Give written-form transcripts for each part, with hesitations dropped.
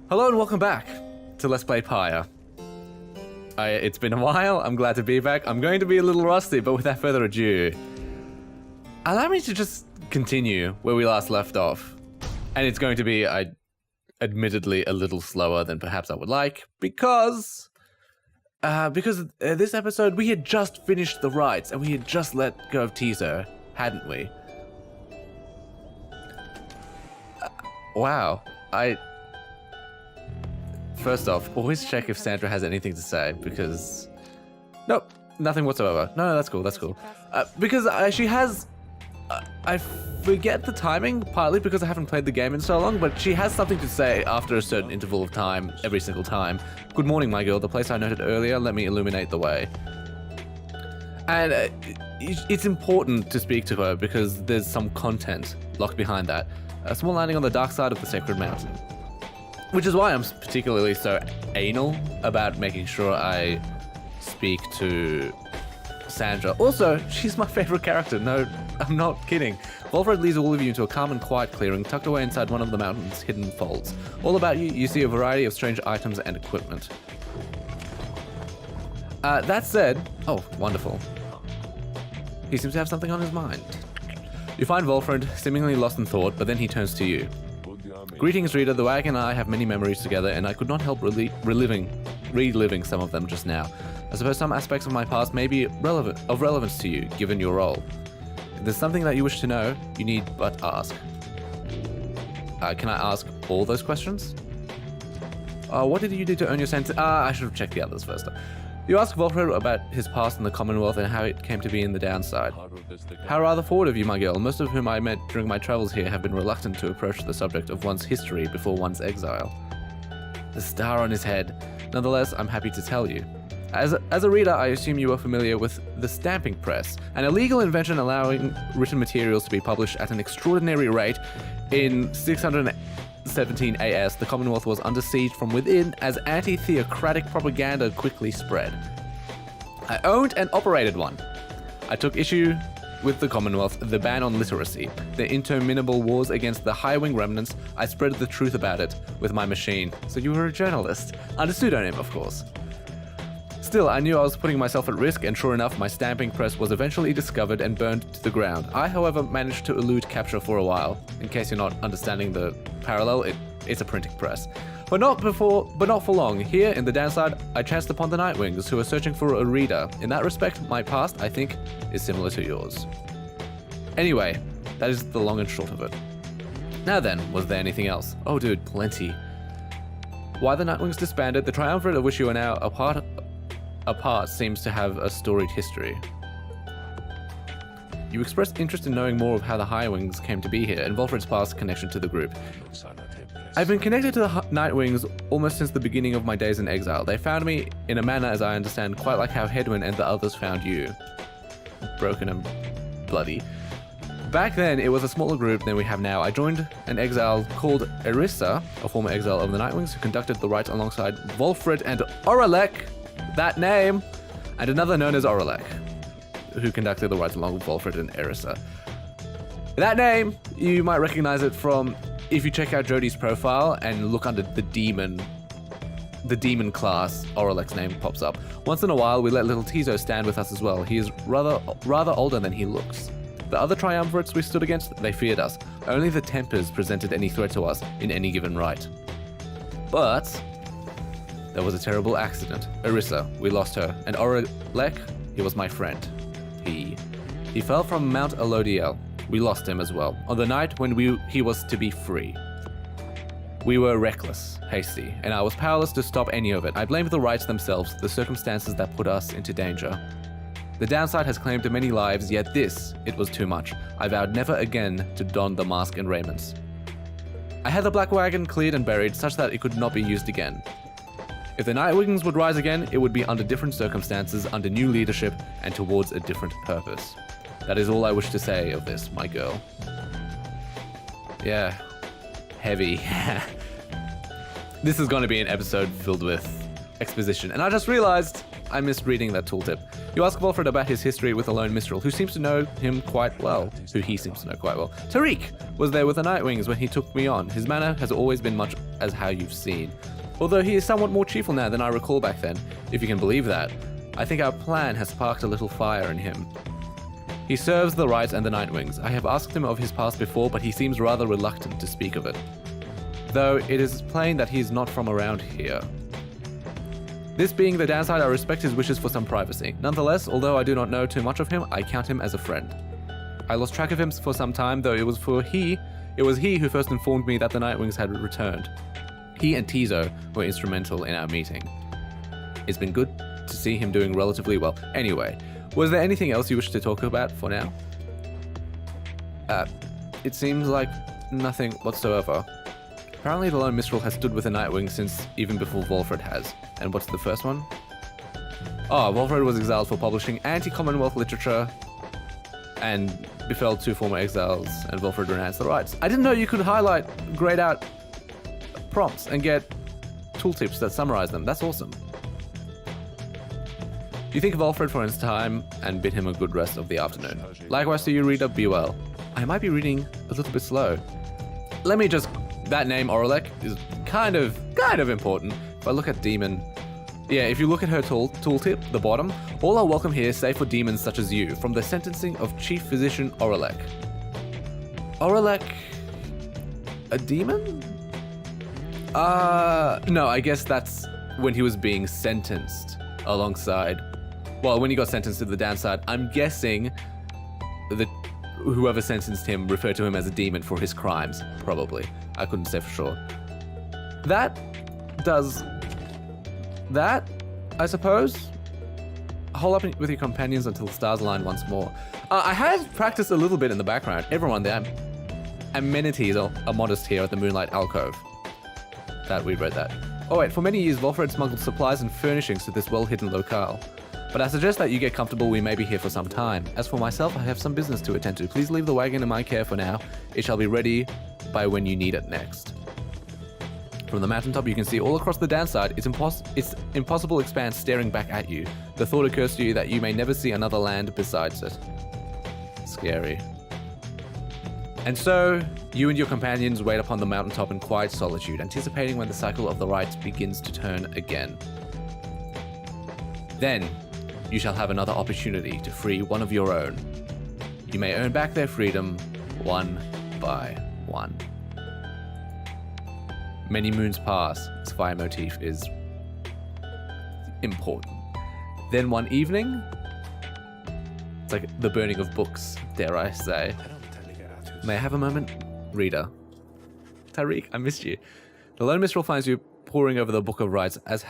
Hello and welcome back to Let's Play Pyre. It's been a while, I'm glad to be back. I'm going to be a little rusty, but without further ado, allow me to just continue where we last left off. And it's going to be, admittedly, a little slower than perhaps I would like, because this episode we had just finished the rites and we had just let go of Tiso, hadn't we? Wow, First off, always check if Sandra has anything to say, because... Nope, nothing whatsoever. No, that's cool, that's cool. Because she has... I forget the timing, partly because I haven't played the game in so long, but she has something to say after a certain interval of time, every single time. Good morning, my girl, the place I noted earlier, let me illuminate the way. And it's important to speak to her, because there's some content locked behind that. A small landing on the dark side of the Sacred Mountain. Which is why I'm particularly so anal about making sure I speak to Sandra. Also, she's my favorite character. No, I'm not kidding. Volfred leads all of you into a calm and quiet clearing tucked away inside one of the mountain's hidden folds. All about you, you see a variety of strange items and equipment. That said... Oh, wonderful. He seems to have something on his mind. You find Volfred seemingly lost in thought, but then he turns to you. Greetings, reader. The Baaack and I have many memories together, and I could not help reliving some of them just now. I suppose some aspects of my past may be of relevance to you, given your role. If there's something that you wish to know, you need but ask. Can I ask all those questions? What did you do to earn your sense? I should have checked the others first. You ask Volfred about his past in the Commonwealth and how it came to be in the downside. How rather forward of you, my girl. Most of whom I met during my travels here have been reluctant to approach the subject of one's history before one's exile. The star on his head. Nonetheless, I'm happy to tell you. As a reader, I assume you are familiar with the stamping press, an illegal invention allowing written materials to be published at an extraordinary rate. In 617 AS, the Commonwealth was under siege from within as anti-theocratic propaganda quickly spread. I owned and operated one. I took issue with the Commonwealth, the ban on literacy, the interminable wars against the high-wing remnants. I spread the truth about it with my machine. So you were a journalist, under pseudonym, of course. Still, I knew I was putting myself at risk, and sure enough, my stamping press was eventually discovered and burned to the ground. I, however, managed to elude capture for a while. In case you're not understanding the parallel, it's a printing press. But not for long. Here, in the downside, I chanced upon the Nightwings, who were searching for a reader. In that respect, my past, I think, is similar to yours. Anyway, that is the long and short of it. Now then, was there anything else? Oh dude, plenty. Why the Nightwings disbanded, the triumvirate of which you are now apart seems to have a storied history. You expressed interest in knowing more of how the High-Wings came to be here and Volfred's past connection to the group. I've been connected to the Nightwings almost since the beginning of my days in exile. They found me in a manner, as I understand, quite like how Hedwyn and the others found you. Broken and bloody. Back then, it was a smaller group than we have now. I joined an exile called Erissa, a former exile of the Nightwings, who conducted the rites alongside Volfred and Oralek, that name, and another known as Oralek, who conducted the rites along with Volfred and Erissa. That name, you might recognize it from if you check out Jodie's profile and look under the demon class, Oralek's name pops up. Once in a while, we let little Tiso stand with us as well. He is rather older than he looks. The other triumvirates we stood against, they feared us. Only the Tempers presented any threat to us in any given rite. But there was a terrible accident. Erissa, we lost her, and Oralek, he was my friend. He fell from Mount Elodiel. We lost him as well, on the night when he was to be free. We were reckless, hasty, and I was powerless to stop any of it. I blamed the rites themselves, the circumstances that put us into danger. The downside has claimed many lives, yet it was too much. I vowed never again to don the mask and raiments. I had the Black Wagon cleared and buried such that it could not be used again. If the Nightwings would rise again, it would be under different circumstances, under new leadership, and towards a different purpose. That is all I wish to say of this, my girl. Yeah. Heavy. This is going to be an episode filled with exposition, and I just realized I missed reading that tooltip. You ask Volfred about his history with a lone minstrel, who he seems to know quite well. Tariq was there with the Nightwings when he took me on. His manner has always been much as how you've seen. Although he is somewhat more cheerful now than I recall back then, if you can believe that. I think our plan has sparked a little fire in him. He serves the Rights and the Nightwings. I have asked him of his past before, but he seems rather reluctant to speak of it. Though it is plain that he is not from around here. This being the downside, I respect his wishes for some privacy. Nonetheless, although I do not know too much of him, I count him as a friend. I lost track of him for some time, though it was he who first informed me that the Nightwings had returned. He and Tizo were instrumental in our meeting. It's been good to see him doing relatively well. Anyway, was there anything else you wish to talk about for now? It seems like nothing whatsoever. Apparently the Lone Mistral has stood with the Nightwing since even before Volfred has. And what's the first one? Oh, Volfred was exiled for publishing anti-Commonwealth literature and befell 2 former exiles, and Volfred renounced the rights. I didn't know you could highlight, grayed out prompts and get tooltips that summarize them. That's awesome. You think of Volfred for his time and bid him a good rest of the afternoon. Likewise to you, reader, be well. I might be reading a little bit slow. Let me just... That name, Oralek, is kind of important. If I look at Demon... Yeah, if you look at her tooltip, the bottom, all are welcome here save for demons such as you, from the sentencing of Chief Physician Oralek. Oralek... a demon? No, I guess that's when he was being sentenced alongside... Well, when he got sentenced to the downside, I'm guessing that whoever sentenced him referred to him as a demon for his crimes, probably. I couldn't say for sure. That does that, I suppose. Hole up with your companions until the stars align once more. I have practiced a little bit in the background. Everyone there. Amenities are modest here at the Moonlight Alcove. That we read that. Oh wait, for many years Volfred smuggled supplies and furnishings to this well-hidden locale. But I suggest that you get comfortable, we may be here for some time. As for myself, I have some business to attend to. Please leave the wagon in my care for now. It shall be ready by when you need it next. From the mountaintop, you can see all across the downside, its impossible expanse staring back at you. The thought occurs to you that you may never see another land besides it. Scary. And so, you and your companions wait upon the mountaintop in quiet solitude, anticipating when the cycle of the rites begins to turn again. Then, you shall have another opportunity to free one of your own. You may earn back their freedom one by one. Many moons pass. This fire motif is important. Then one evening, it's like the burning of books, dare I say. May I have a moment? Reader. Tariq, I missed you. The Lone Mistral finds you poring over the Book of Rites as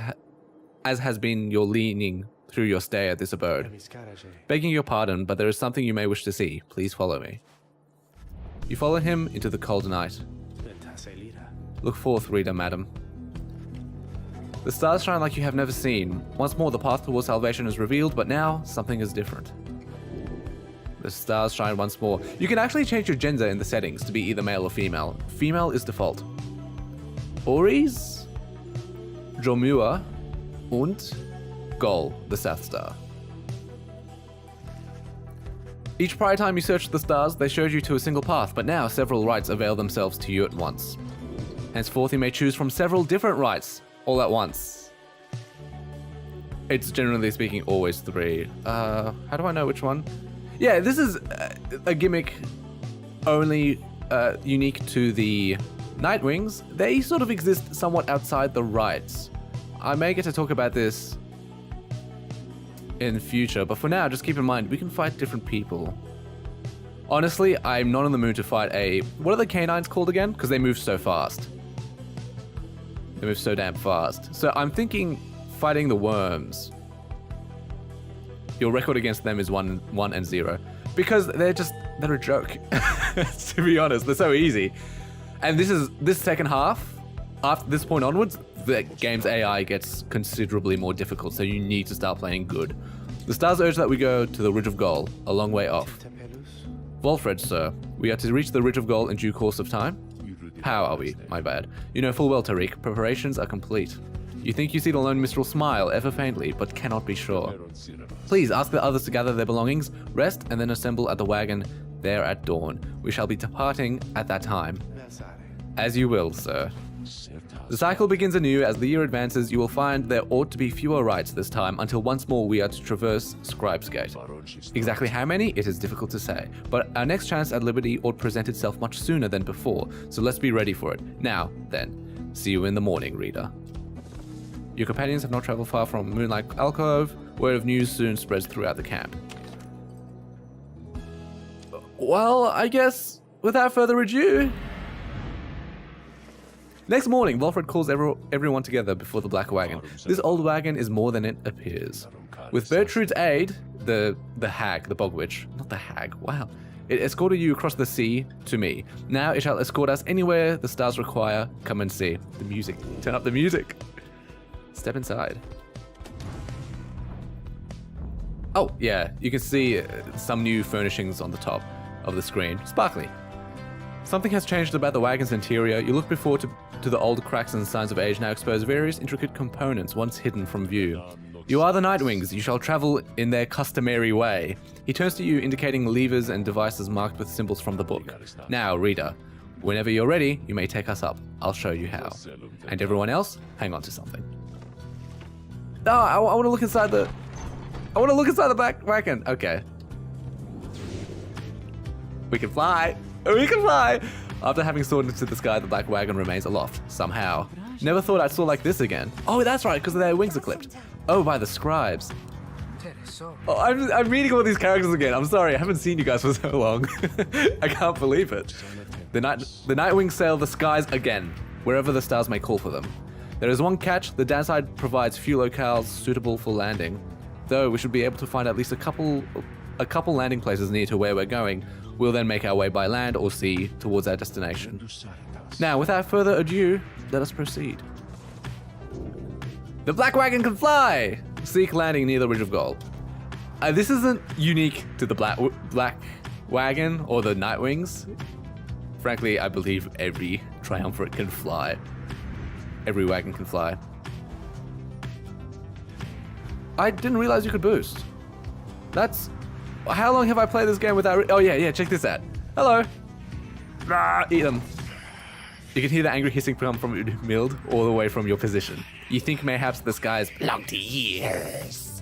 has been your leaning through your stay at this abode. Begging your pardon, but there is something you may wish to see. Please follow me. You follow him into the cold night. Look forth, reader, madam. The stars shine like you have never seen. Once more, the path towards salvation is revealed, but now, something is different. The stars shine once more. You can actually change your gender in the settings to be either male or female. Female is default. Oris, Jomua, und Gol, the South Star. Each prior time you searched the stars, they showed you to a single path, but now several rites avail themselves to you at once. Henceforth, you may choose from several different rites, all at once. It's generally speaking always 3. How do I know which one? Yeah, this is a gimmick only unique to the Nightwings. They sort of exist somewhat outside the rites. I may get to talk about this in future, but for now, just keep in mind, we can fight different people. Honestly, I'm not in the mood to fight what are the canines called again? Because they move so fast. They move so damn fast. So I'm thinking fighting the worms. Your record against them is 1 and 0. Because they're a joke. To be honest, they're so easy. And this second half, after this point onwards, the game's AI gets considerably more difficult, so you need to start playing good. The stars urge that we go to the Ridge of Gol, a long way off. Volfred, sir, we are to reach the Ridge of Gol in due course of time? How are we? My bad. You know full well, Tariq, preparations are complete. You think you see the Lone Mistral smile ever faintly, but cannot be sure. Please ask the others to gather their belongings, rest, and then assemble at the wagon there at dawn. We shall be departing at that time. As you will, sir. The cycle begins anew. As the year advances, you will find there ought to be fewer rites this time, until once more we are to traverse Scribe's Gate. Exactly how many, it is difficult to say, but our next chance at liberty ought present itself much sooner than before, so let's be ready for it. Now, then, see you in the morning, reader. Your companions have not traveled far from Moonlight Alcove. Word of news soon spreads throughout the camp. Well, I guess, without further ado... Next morning, Volfred calls everyone together before the Black Wagon. This old wagon is more than it appears. With Bertrude's aid, the hag, the bog witch, not the hag, wow. It escorted you across the sea to me. Now it shall escort us anywhere the stars require. Come and see. The music. Turn up the music. Step inside. Oh, yeah, you can see some new furnishings on the top of the screen. Sparkly. Something has changed about the wagon's interior. You look before to the old cracks and signs of age now expose various intricate components once hidden from view. You are the Nightwings. You shall travel in their customary way. He turns to you, indicating levers and devices marked with symbols from the book. Now, reader, whenever you're ready, you may take us up. I'll show you how. And everyone else, hang on to something. Oh, I want to look inside the... I want to look inside the back wagon. Okay. We can fly. We can fly! After having soared into the sky, the Black Wagon remains aloft, somehow. Never thought I'd soar like this again. Oh, that's right, because their wings are clipped. Oh, by the scribes. Oh, I'm reading all these characters again. I'm sorry, I haven't seen you guys for so long. I can't believe it. The Nightwings sail the skies again, wherever the stars may call for them. There is one catch: the downside provides few locales suitable for landing. Though we should be able to find at least a couple landing places near to where we're going. We'll then make our way by land or sea towards our destination. Now, without further ado, let us proceed. The Black Wagon can fly! Seek landing near the Ridge of Gold. This isn't unique to the Black Wagon or the Nightwings. Frankly, I believe every triumvirate can fly. Every wagon can fly. I didn't realize you could boost. That's... How long have I played this game without... Oh yeah, check this out. Hello. Ah, eat them. You can hear the angry hissing come from Mild all the way from your position. You think mayhaps the skies belong to years.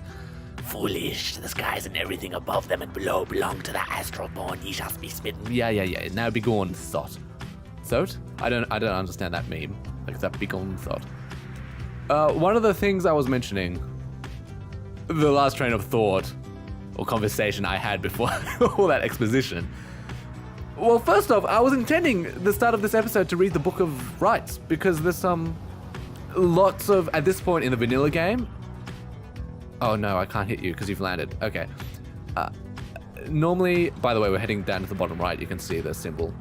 Foolish, the skies and everything above them and below belong to the astral-born. Ye shall be smitten. Yeah. Now be gone, thought. Thought? I don't understand that meme. Like that be gone, thought. One of the things I was mentioning, the last train of thought or conversation I had before all that exposition. Well, first off, I was intending the start of this episode to read the Book of Rites, because there's lots of, at this point in the vanilla game... Oh no, I can't hit you because you've landed. Okay. Normally, by the way, we're heading down to the bottom right, you can see the symbol.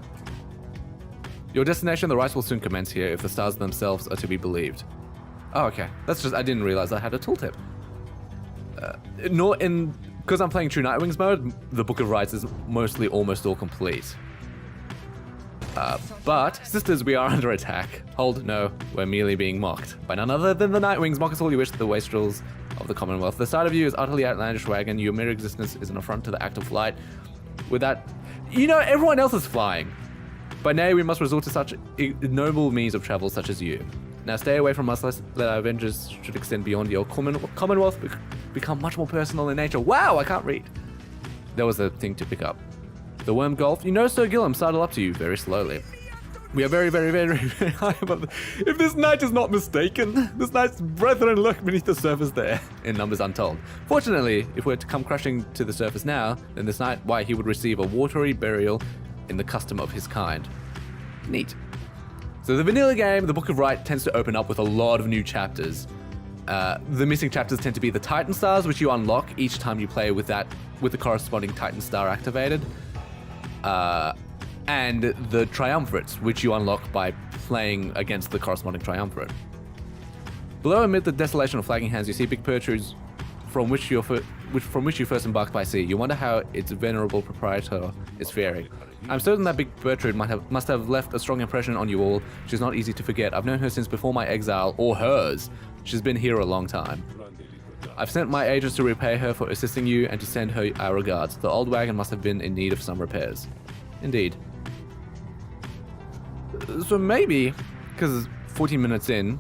Your destination, the rites will soon commence here if the stars themselves are to be believed. Oh, okay. That's just, I didn't realize I had a tooltip. Because I'm playing True Nightwings mode, the Book of Rites is mostly almost all complete. But, sisters, we are under attack. Hold, no, we're merely being mocked. By none other than the Nightwings, mock us all you wish, the wastrels of the Commonwealth. The sight of you is utterly outlandish, wagon. Your mere existence is an affront to the act of flight. With that, everyone else is flying. By nay, we must resort to such ignoble means of travel such as you. Now stay away from us, lest that our avengers should extend beyond your Commonwealth, become much more personal in nature. Wow, I can't read. There was a thing to pick up. The worm golf. Sir Gillum sidle up to you very slowly. We are very, very, very, very high above. If this knight is not mistaken, this knight's brethren lurk beneath the surface there, in numbers untold. Fortunately, if we're to come crashing to the surface now, then this knight, why, he would receive a watery burial in the custom of his kind. Neat. So the vanilla game, the Book of Rites, tends to open up with a lot of new chapters. The missing chapters tend to be the Titan Stars, which you unlock each time you play with the corresponding Titan Star activated. And the Triumvirates, which you unlock by playing against the corresponding Triumvirate. Below, amid the desolation of flagging hands, you see big Bertrudes from which you first embarked by sea. You wonder how its venerable proprietor is faring. I'm certain that big Bertrude must have left a strong impression on you all. She's not easy to forget. I've known her since before my exile, or hers. She's been here a long time. I've sent my agents to repay her for assisting you and to send her our regards. The old wagon must have been in need of some repairs. Indeed. So maybe, because 14 minutes in,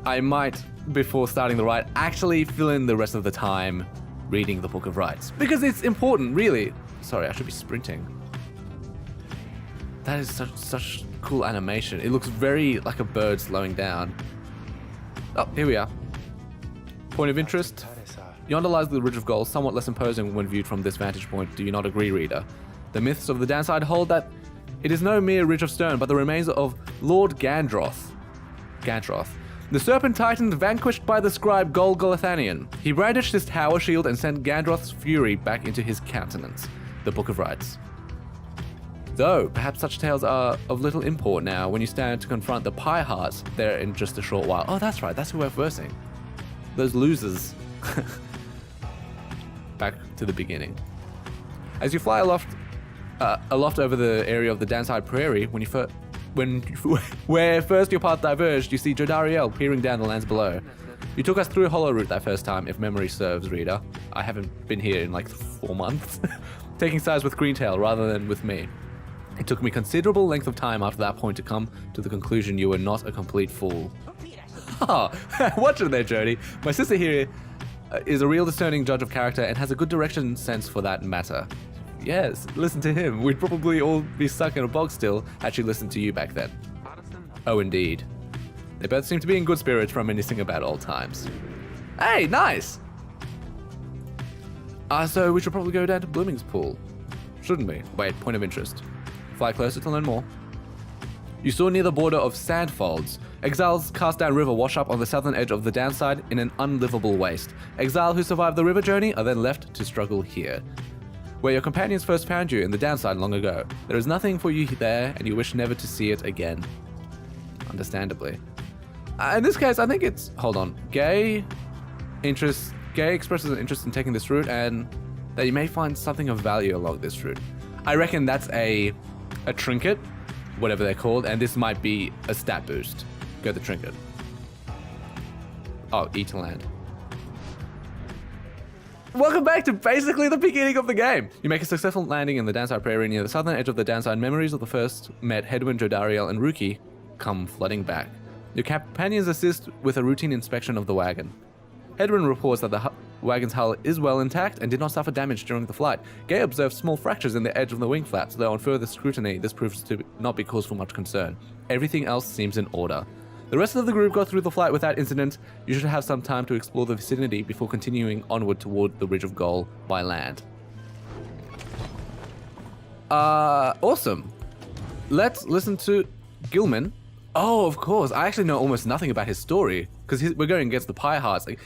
I might, before starting the ride, actually fill in the rest of the time reading the Book of Rites. Because it's important, really. Sorry, I should be sprinting. That is such cool animation. It looks very like a bird slowing down. Oh, here we are. Point of interest. Yonder lies the Ridge of Gold, somewhat less imposing when viewed from this vantage point. Do you not agree, reader? The myths of the Danside hold that it is no mere ridge of stone, but the remains of Lord Gandroth. The serpent titan vanquished by the scribe Golgolathanian. He brandished his tower shield and sent Gandroth's fury back into his countenance. The Book of Rites. Though, perhaps such tales are of little import now when you stand to confront the Pyre there in just a short while. Oh, that's right, that's who we're versing. Those losers. Back to the beginning. As you fly aloft over the area of the Danside Prairie, where first your path diverged, you see Jodariel peering down the lands below. You took us through a hollow route that first time, if memory serves, reader. I haven't been here in like 4 months. Taking sides with Greentail rather than with me. It took me considerable length of time after that point to come to the conclusion you were not a complete fool. Oh, watch it there, Jody. My sister here is a real discerning judge of character and has a good direction sense for that matter. Yes, listen to him. We'd probably all be stuck in a box still had she listened to you back then. Oh, indeed. They both seem to be in good spirits, reminiscing about old times. Hey, nice! So we should probably go down to Blooming's Pool. Shouldn't we? Wait, point of interest. Fly closer to learn more. You saw near the border of Sandfolds. Exiles cast down river wash up on the southern edge of the downside in an unlivable waste. Exile who survived the river journey are then left to struggle here. Where your companions first found you in the downside long ago. There is nothing for you there and you wish never to see it again. Understandably. In this case, I think it's... Hold on. Gay expresses an interest in taking this route and that you may find something of value along this route. I reckon that's a trinket, whatever they're called, and this might be a stat boost. Go the trinket. Oh, E to land. Welcome back to basically the beginning of the game. You make a successful landing in the Danside Prairie near the southern edge of the Danside. Memories of the first met Hedwyn, Jodariel, and Ruki come flooding back. Your companions assist with a routine inspection of the wagon. Hedwyn reports that the wagon's hull is well intact and did not suffer damage during the flight. Gay observes small fractures in the edge of the wing flaps, though on further scrutiny this proves to not be cause for much concern. Everything else seems in order. The rest of the group got through the flight without incident. You should have some time to explore the vicinity before continuing onward toward the Ridge of Gold by land. Awesome. Let's listen to Gilman. Oh, of course. I actually know almost nothing about his story because we're going against the Pyre. Like,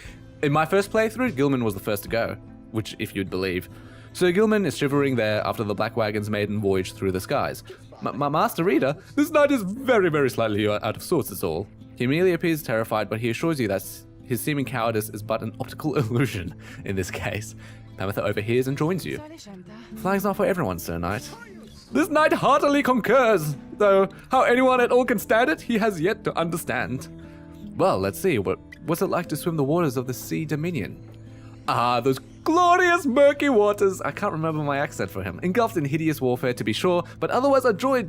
in my first playthrough, Gilman was the first to go, which if you'd believe. So Gilman is shivering there after the Black Wagon's maiden voyage through the skies. My master reader, this knight is very, very slightly out of sorts is all. He merely appears terrified, but he assures you that his seeming cowardice is but an optical illusion in this case. Pamitha overhears and joins you. Flying's not for everyone, Sir Knight. This knight heartily concurs, though how anyone at all can stand it, he has yet to understand. Well, let's see, what's it like to swim the waters of the Sea Dominion? Ah, those glorious murky waters! I can't remember my accent for him. Engulfed in hideous warfare, to be sure, but otherwise a joy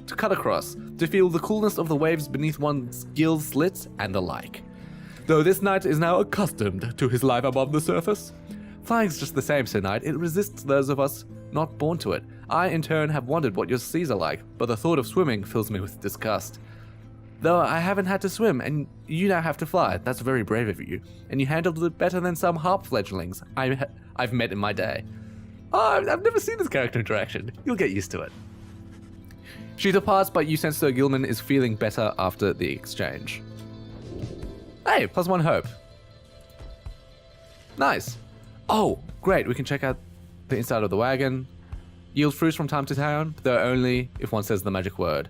to cut across, to feel the coolness of the waves beneath one's gill slits and the like. Though this knight is now accustomed to his life above the surface. Flying's just the same, Sir Knight. It resists those of us not born to it. I, in turn, have wondered what your seas are like, but the thought of swimming fills me with disgust. Though I haven't had to swim, and you now have to fly. That's very brave of you. And you handled it better than some harp fledglings I've met in my day. Oh, I've never seen this character interaction. You'll get used to it. She departs, but you sense Sir Gilman is feeling better after the exchange. Hey, +1 hope. Nice. Oh, great. We can check out the inside of the wagon. Yield fruits from time to time, though only if one says the magic word.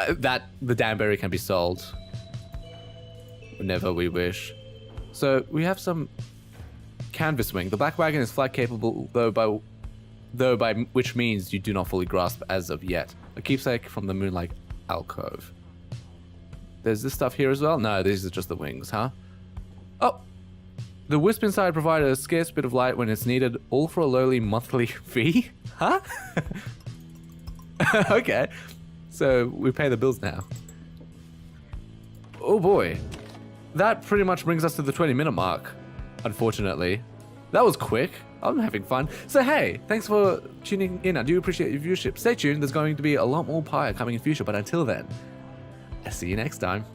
That the Danbury can be sold whenever we wish. So we have some canvas wing. The black wagon is flight capable, though by which means you do not fully grasp as of yet. A keepsake from the Moonlight Alcove. There's this stuff here as well? No, these are just the wings, huh? Oh! The wisp inside provided a scarce bit of light when it's needed, all for a lowly monthly fee? Huh? Okay. So we pay the bills now. Oh boy. That pretty much brings us to the 20-minute mark, unfortunately. That was quick. I'm having fun. So hey, thanks for tuning in. I do appreciate your viewership. Stay tuned. There's going to be a lot more Pyre coming in future, but until then, I'll see you next time.